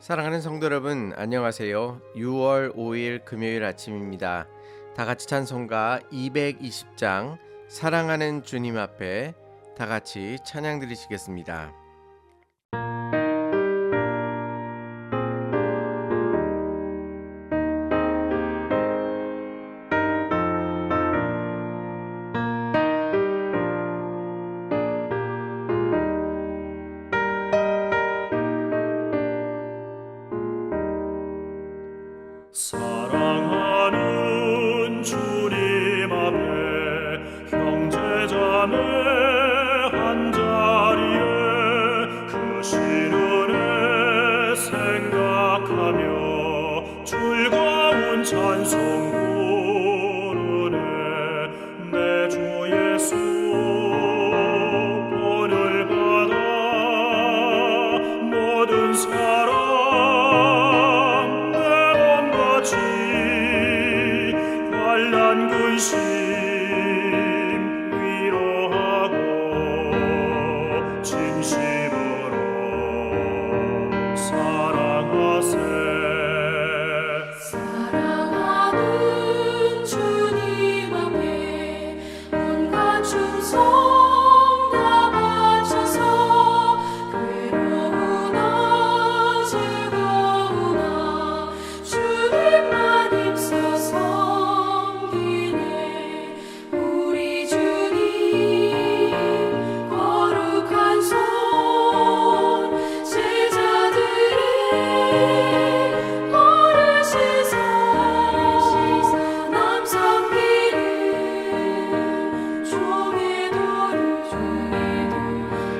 사랑하는 성도 여러분, 안녕하세요. 6월 5일 금요일 아침입니다. 다 같이 찬송가 220장 사랑하는 주님 앞에 다 같이 찬양 드리시겠습니다. 사랑하는 주님 앞에 형제자매 한자리에 그 시련에 생각하며 즐거운 찬송 부르네. 내 주 예수 본을 받아 모든 사랑 환난 근심 위로하고 진심으로 사랑하세. 사랑하는 주님 앞에 온갖 충성 다 바쳐서 괴로우나 즐거우나 주님만 힘써 섬기네. 우리 주님 거룩한 손 제자들의 버르시사 남 섬기는 종의 도를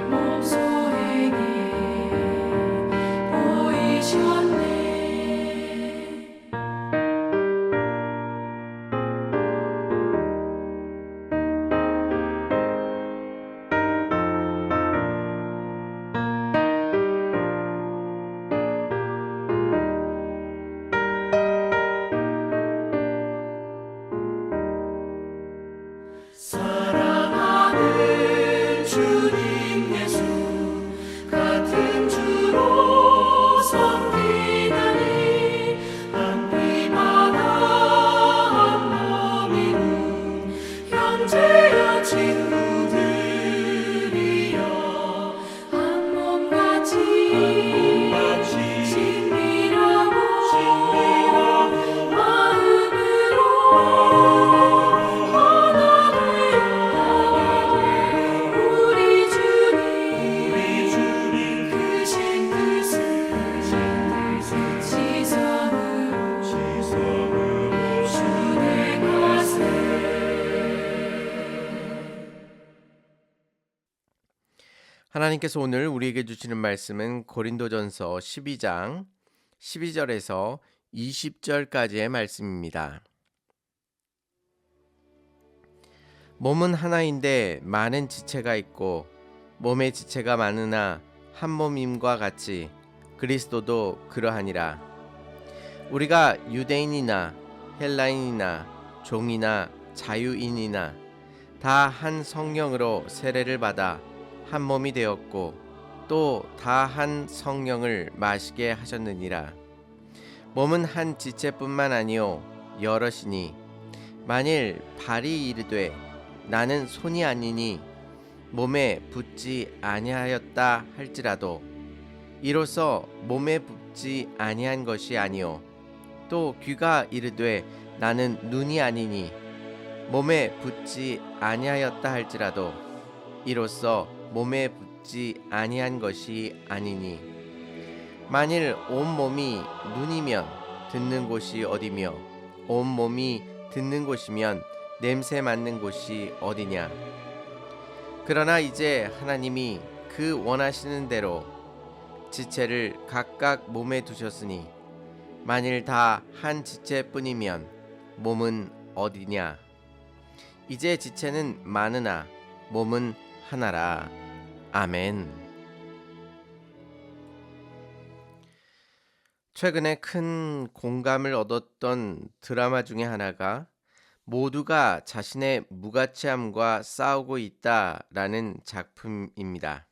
몸소에게 보이셨네. 사랑하는 주님 예수 같은 주로 섬기다니 한 피마다 한 몸이군 형제여 친구들이여 한 몸같이 친밀하고 마음으로 하나 우리 주님 크신 뜻을 지성으로 준행하세. 하나님께서 오늘 우리에게 주시는 말씀은 고린도전서 12장 12절에서 20절까지의 말씀입니다. 몸은 하나인데 많은 지체가 있고 몸의 지체가 많으나 한 몸임과 같이 그리스도도 그러하니라. 우리가 유대인이나 헬라인이나 종이나 자유인이나 다 한 성령으로 세례를 받아 한 몸이 되었고 또 다 한 성령을 마시게 하셨느니라. 몸은 한 지체뿐만 아니요 여럿이니 만일 발이 이르되 나는 손이 아니니 몸에 붙지 아니하였다 할지라도 이로써 몸에 붙지 아니한 것이 아니요 또 귀가 이르되 나는 눈이 아니니 몸에 붙지 아니하였다 할지라도 이로써 몸에 붙지 아니한 것이 아니니 만일 온 몸이 눈이면 듣는 곳이 어디며 온 몸이 듣는 곳이면 냄새 맡는 곳이 어디냐. 그러나 이제 하나님이 그 원하시는 대로 지체를 각각 몸에 두셨으니 만일 다 한 지체뿐이면 몸은 어디냐. 이제 지체는 많으나 몸은 하나라. 아멘. 최근에 큰 공감을 얻었던 드라마 중에 하나가 모두가 자신의 무가치함과 싸우고 있다라는 작품입니다.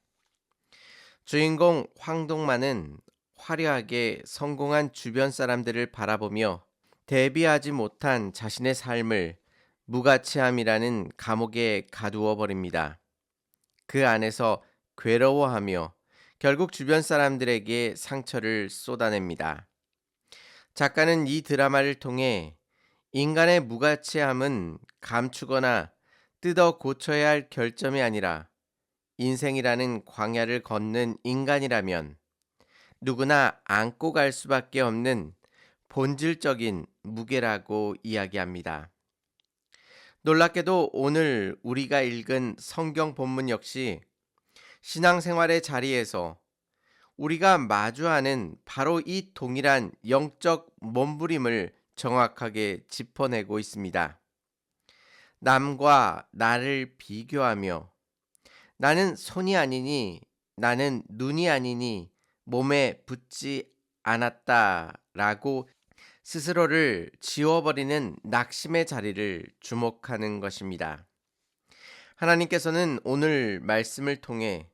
주인공 황동만은 화려하게 성공한 주변 사람들을 바라보며 대비하지 못한 자신의 삶을 무가치함이라는 감옥에 가두어 버립니다. 그 안에서 괴로워하며 결국 주변 사람들에게 상처를 쏟아냅니다. 작가는 이 드라마를 통해 인간의 무가치함은 감추거나 뜯어 고쳐야 할 결점이 아니라 인생이라는 광야를 걷는 인간이라면 누구나 안고 갈 수밖에 없는 본질적인 무게라고 이야기합니다. 놀랍게도 오늘 우리가 읽은 성경 본문 역시 신앙생활의 자리에서 우리가 마주하는 바로 이 동일한 영적 몸부림을 정확하게 짚어내고 있습니다. 남과 나를 비교하며 나는 손이 아니니 나는 눈이 아니니 몸에 붙지 않았다라고 스스로를 지워버리는 낙심의 자리를 주목하는 것입니다. 하나님께서는 오늘 말씀을 통해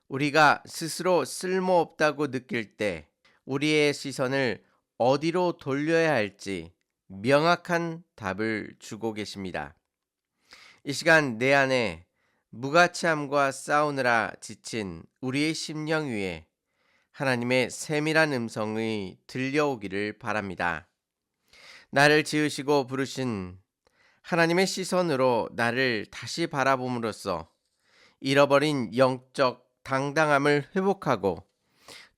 우리가 스스로 쓸모없다고 느낄 때 우리의 시선을 어디로 돌려야 할지 명확한 답을 주고 계십니다. 이 시간 내 안에 무가치함과 싸우느라 지친 우리의 심령 위에 하나님의 세밀한 음성이 들려오기를 바랍니다. 나를 지으시고 부르신 하나님의 시선으로 나를 다시 바라봄으로써 잃어버린 영적 당당함을 회복하고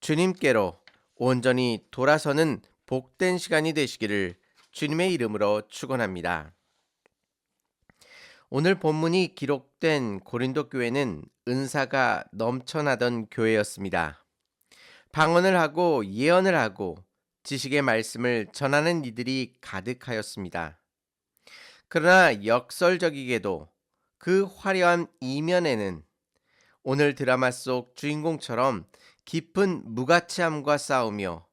주님께로 온전히 돌아서는 복된 시간이 되시기를 주님의 이름으로 축원합니다. 오늘 본문이 기록된 고린도 교회는 은사가 넘쳐나던 교회였습니다. 방언을 하고 예언을 하고 지식의 말씀을 전하는 이들이 가득하였습니다. 그러나 역설적이게도 그 화려한 이면에는 오늘 드라마 속 주인공처럼 깊은 무가치함과 싸우며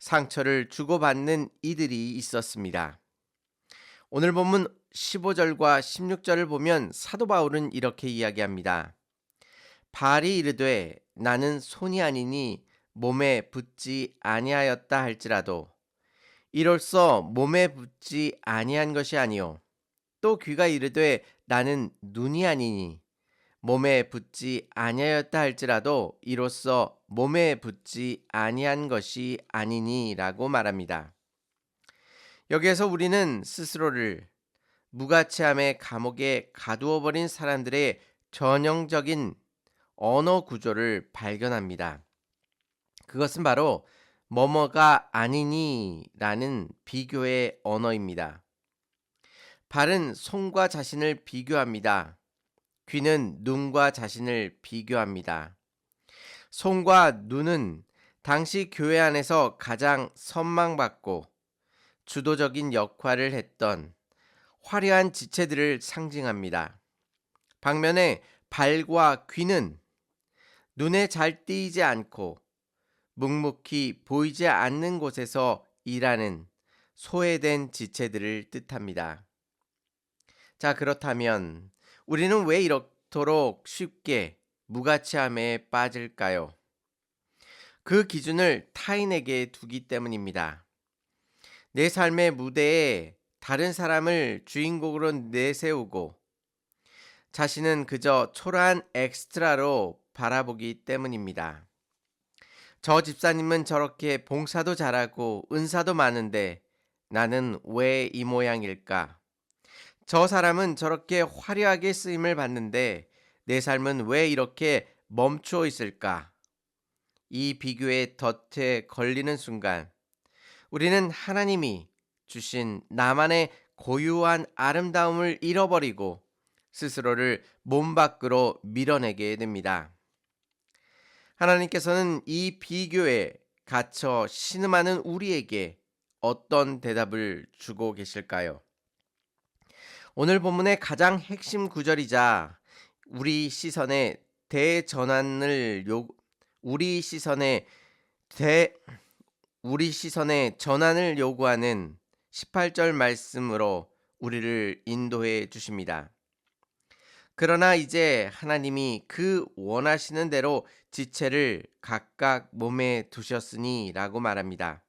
상처를 주고받는 이들이 있었습니다. 오늘 본문 15절과 16절을 보면 사도 바울은 이렇게 이야기합니다. 발이 이르되 나는 손이 아니니 몸에 붙지 아니하였다 할지라도 이로써 몸에 붙지 아니한 것이 아니요 또 귀가 이르되 나는 눈이 아니니 몸에 붙지 아니하였다 할지라도 이로써 몸에 붙지 아니한 것이 아니니라고 말합니다. 여기에서 우리는 스스로를 무가치함의 감옥에 가두어 버린 사람들의 전형적인 언어 구조를 발견합니다. 그것은 바로 뭐뭐가 아니니라는 비교의 언어입니다. 발은 손과 자신을 비교합니다. 귀는 눈과 자신을 비교합니다. 손과 눈은 당시 교회 안에서 가장 선망받고 주도적인 역할을 했던 화려한 지체들을 상징합니다. 반면에 발과 귀는 눈에 잘 띄지 않고 묵묵히 보이지 않는 곳에서 일하는 소외된 지체들을 뜻합니다. 자, 그렇다면 우리는 왜 이렇도록 쉽게 무가치함에 빠질까요? 그 기준을 타인에게 두기 때문입니다. 내 삶의 무대에 다른 사람을 주인공으로 내세우고 자신은 그저 초라한 엑스트라로 바라보기 때문입니다. 저 집사님은 저렇게 봉사도 잘하고 은사도 많은데 나는 왜 이 모양일까? 저 사람은 저렇게 화려하게 쓰임을 받는데 내 삶은 왜 이렇게 멈추어 있을까? 이 비교의 덫에 걸리는 순간 우리는 하나님이 주신 나만의 고유한 아름다움을 잃어버리고 스스로를 몸 밖으로 밀어내게 됩니다. 하나님께서는 이 비교에 갇혀 신음하는 우리에게 어떤 대답을 주고 계실까요? 오늘 본문의 가장 핵심 구절이자 우리 시선의 전환을 요구하는 18절 말씀으로 우리를 인도해 주십니다. 그러나 이제 하나님이 그 원하시는 대로 지체를 각각 몸에 두셨으니 라고 말합니다.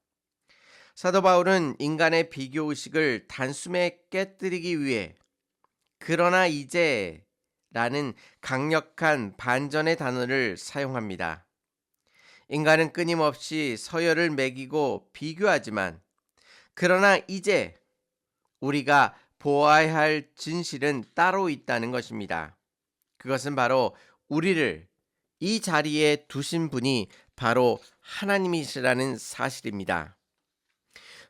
사도 바울은 인간의 비교 의식을 단숨에 깨뜨리기 위해 그러나 이제 라는 강력한 반전의 단어를 사용합니다. 인간은 끊임없이 서열을 매기고 비교하지만 그러나 이제 우리가 보아야 할 진실은 따로 있다는 것입니다. 그것은 바로 우리를 이 자리에 두신 분이 바로 하나님이시라는 사실입니다.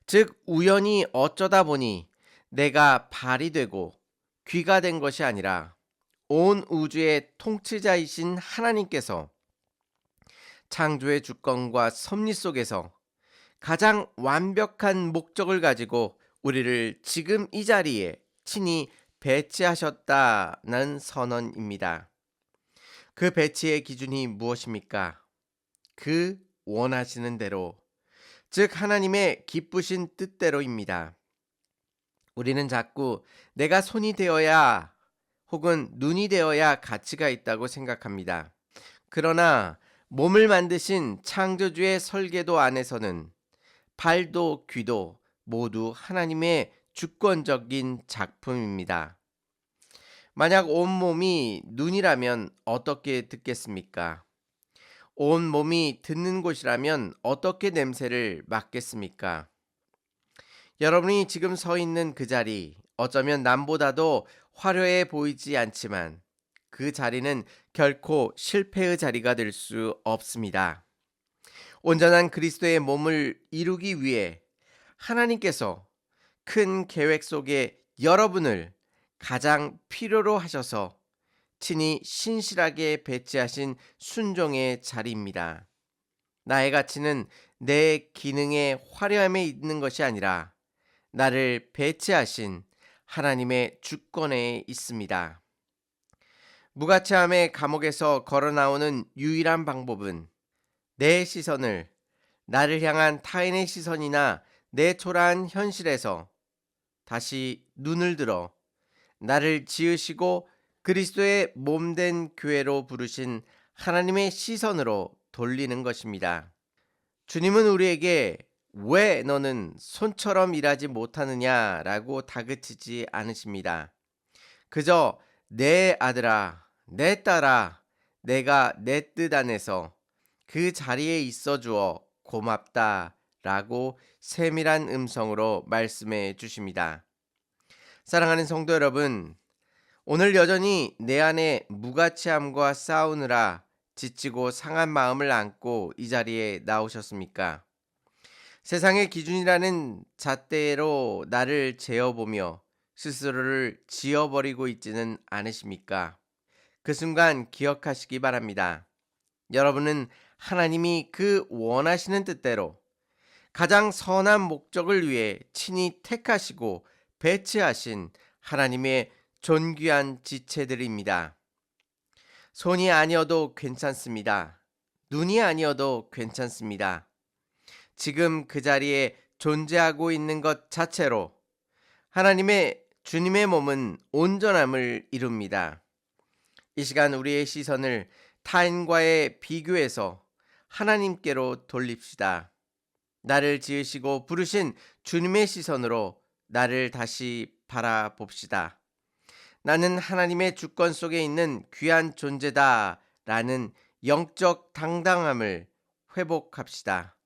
즉 우연히 어쩌다 보니 내가 발이 되고 귀가 된 것이 아니라 온 우주의 통치자이신 하나님께서 창조의 주권과 섭리 속에서 가장 완벽한 목적을 가지고 우리를 지금 이 자리에 친히 배치하셨다는 선언입니다. 그 배치의 기준이 무엇입니까? 그 원하시는 대로, 즉 하나님의 기쁘신 뜻대로입니다. 우리는 자꾸 내가 손이 되어야 혹은 눈이 되어야 가치가 있다고 생각합니다. 그러나 몸을 만드신 창조주의 설계도 안에서는 발도 귀도 모두 하나님의 주권적인 작품입니다. 만약 온몸이 눈이라면 어떻게 듣겠습니까? 온몸이 듣는 곳이라면 어떻게 냄새를 맡겠습니까? 여러분이 지금 서 있는 그 자리, 어쩌면 남보다도 화려해 보이지 않지만 그 자리는 결코 실패의 자리가 될 수 없습니다. 온전한 그리스도의 몸을 이루기 위해 하나님께서 큰 계획 속에 여러분을 가장 필요로 하셔서 친히 신실하게 배치하신 순종의 자리입니다. 나의 가치는 내 기능의 화려함에 있는 것이 아니라 나를 배치하신 하나님의 주권에 있습니다. 무가치함의 감옥에서 걸어 나오는 유일한 방법은 내 시선을 나를 향한 타인의 시선이나 내 초라한 현실에서 다시 눈을 들어 나를 지으시고 그리스도의 몸된 교회로 부르신 하나님의 시선으로 돌리는 것입니다. 주님은 우리에게 왜 너는 손처럼 일하지 못하느냐라고 다그치지 않으십니다. 그저 내 아들아, 내 딸아, 내가 내 뜻 안에서 그 자리에 있어 주어 고맙다라고 세밀한 음성으로 말씀해 주십니다. 사랑하는 성도 여러분, 오늘 여전히 내 안에 무가치함과 싸우느라 지치고 상한 마음을 안고 이 자리에 나오셨습니까? 세상의 기준이라는 잣대로 나를 재어보며 스스로를 지어버리고 있지는 않으십니까? 그 순간 기억하시기 바랍니다. 여러분은 하나님이 그 원하시는 뜻대로 가장 선한 목적을 위해 친히 택하시고 배치하신 하나님의 존귀한 지체들입니다. 손이 아니어도 괜찮습니다. 눈이 아니어도 괜찮습니다. 지금 그 자리에 존재하고 있는 것 자체로 하나님의 주님의 몸은 온전함을 이룹니다. 이 시간 우리의 시선을 타인과의 비교에서 하나님께로 돌립시다. 나를 지으시고 부르신 주님의 시선으로 나를 다시 바라봅시다. 나는 하나님의 주권 속에 있는 귀한 존재다 라는 영적 당당함을 회복합시다.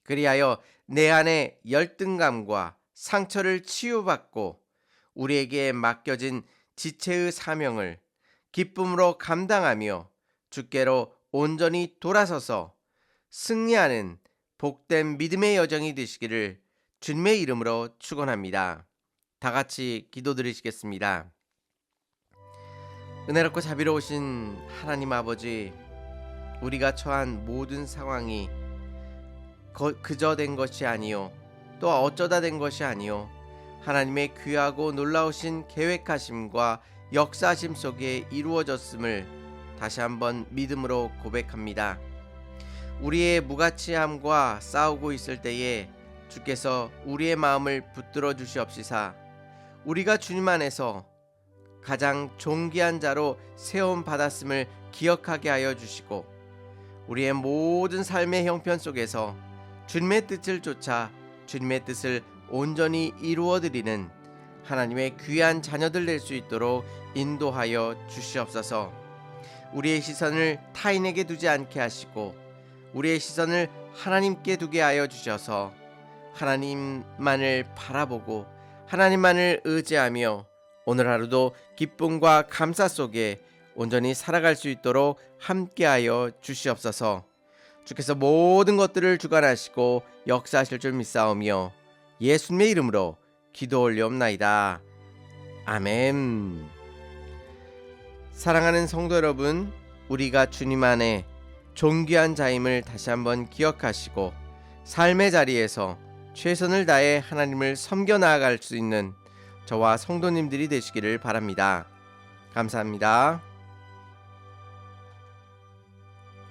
그리하여 내 안에 열등감과 상처를 치유받고 우리에게 맡겨진 지체의 사명을 기쁨으로 감당하며 주께로 온전히 돌아서서 승리하는 복된 믿음의 여정이 되시기를 주님의 이름으로 축원합니다. 다 같이 기도드리시겠습니다. 은혜롭고 자비로우신 하나님 아버지, 우리가 처한 모든 상황이 그저 된 것이 아니요 또 어쩌다 된 것이 아니요 하나님의 귀하고 놀라우신 계획하심과 역사하심 속에 이루어졌음을 다시 한번 믿음으로 고백합니다. 우리의 무가치함과 싸우고 있을 때에 주께서 우리의 마음을 붙들어 주시옵시사 우리가 주님 안에서 가장 존귀한 자로 세움 받았음을 기억하게 하여 주시고 우리의 모든 삶의 형편 속에서 주님의 뜻을 쫓아 주님의 뜻을 온전히 이루어 드리는 하나님의 귀한 자녀들 될 수 있도록 인도하여 주시옵소서. 우리의 시선을 타인에게 두지 않게 하시고 우리의 시선을 하나님께 두게 하여 주셔서 하나님만을 바라보고 하나님만을 의지하며 오늘 하루도 기쁨과 감사 속에 온전히 살아갈 수 있도록 함께하여 주시옵소서. 주께서 모든 것들을 주관하시고 역사하실 줄 믿사오며 예수님의 이름으로 기도 올리옵나이다. 아멘. 사랑하는 성도 여러분, 우리가 주님 안에 존귀한 자임을 다시 한번 기억하시고 삶의 자리에서 최선을 다해 하나님을 섬겨 나아갈 수 있는 저와 성도님들이 되시기를 바랍니다. 감사합니다.